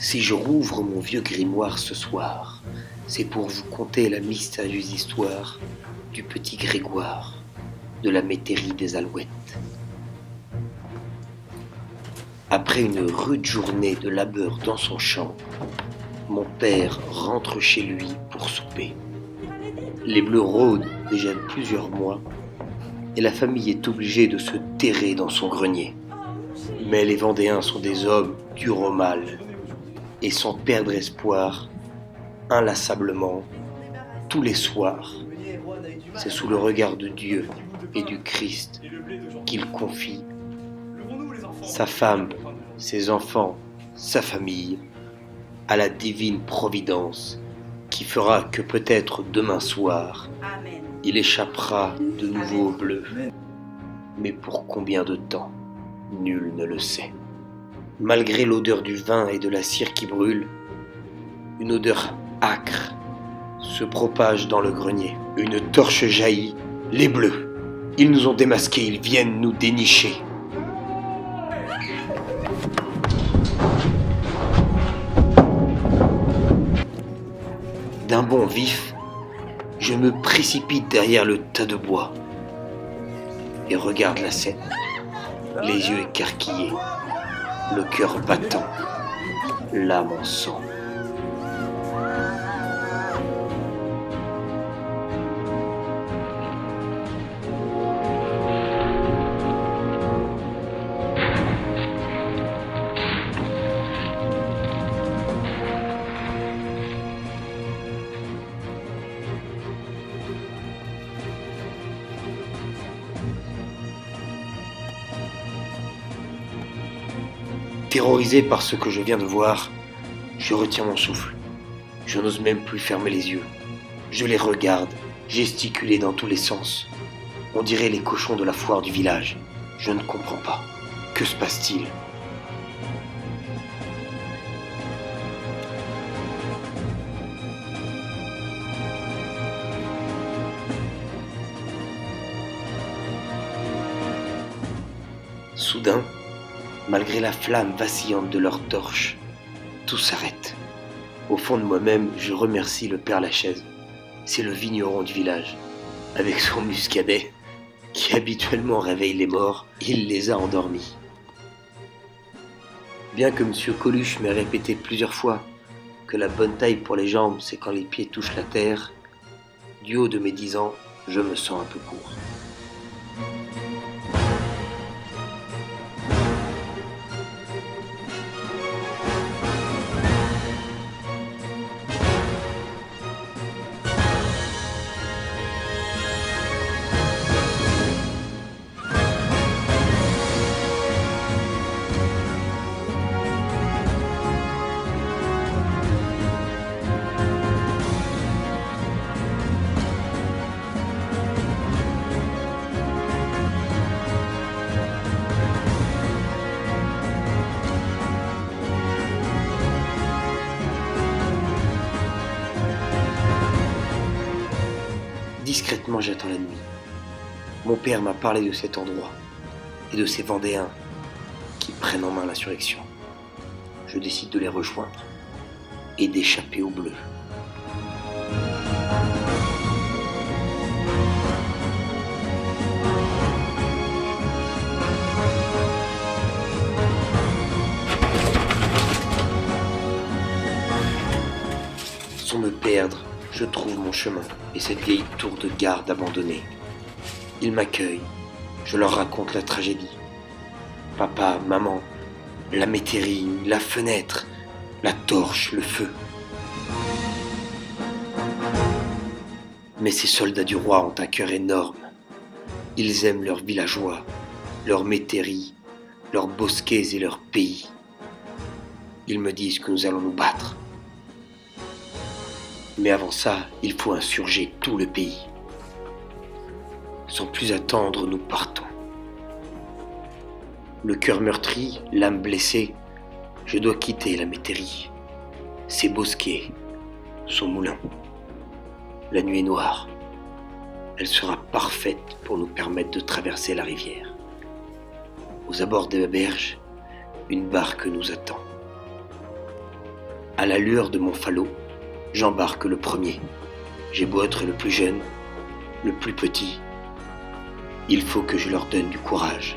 Si je rouvre mon vieux grimoire ce soir, c'est pour vous conter la mystérieuse histoire du petit Grégoire, de la métairie des Alouettes. Après une rude journée de labeur dans son champ, mon père rentre chez lui pour souper. Les bleus rôdent déjà plusieurs mois et la famille est obligée de se terrer dans son grenier. Mais les Vendéens sont des hommes durs au mal et sans perdre espoir, inlassablement, tous les soirs, c'est sous le regard de Dieu et du Christ qu'il confie sa femme, ses enfants, sa famille à la divine providence qui fera que peut-être demain soir, il échappera de nouveau au bleu. Mais pour combien de temps, nul ne le sait. Malgré l'odeur du vin et de la cire qui brûle, une odeur âcre se propage dans le grenier. Une torche jaillit. Les bleus, ils nous ont démasqués, ils viennent nous dénicher. D'un bond vif, je me précipite derrière le tas de bois et regarde la scène, les yeux écarquillés, le cœur battant, l'âme en sang. Terrorisé par ce que je viens de voir, je retiens mon souffle. Je n'ose même plus fermer les yeux. Je les regarde, gesticuler dans tous les sens. On dirait les cochons de la foire du village. Je ne comprends pas. Que se passe-t-il ? Soudain, malgré la flamme vacillante de leur torche, tout s'arrête. Au fond de moi-même, je remercie le père Lachaise. C'est le vigneron du village. Avec son muscadet, qui habituellement réveille les morts, il les a endormis. Bien que monsieur Coluche m'ait répété plusieurs fois que la bonne taille pour les jambes, c'est quand les pieds touchent la terre, du haut de mes 10 ans, je me sens un peu court. Discrètement, j'attends la nuit. Mon père m'a parlé de cet endroit et de ces Vendéens qui prennent en main l'insurrection. Je décide de les rejoindre et d'échapper aux Bleus. Sans me perdre, je trouve mon chemin et cette vieille tour de garde abandonnée. Ils m'accueillent, je leur raconte la tragédie. Papa, maman, la métairie, la fenêtre, la torche, le feu. Mais ces soldats du roi ont un cœur énorme. Ils aiment leurs villageois, leurs métairies, leurs bosquets et leur pays. Ils me disent que nous allons nous battre. Mais avant ça, il faut insurger tout le pays. Sans plus attendre, nous partons. Le cœur meurtri, l'âme blessée, je dois quitter la métairie, ses bosquets, son moulin. La nuit est noire. Elle sera parfaite pour nous permettre de traverser la rivière. Aux abords de la berge, une barque nous attend. À la lueur de mon falot, j'embarque le premier. J'ai beau être le plus jeune, le plus petit, il faut que je leur donne du courage.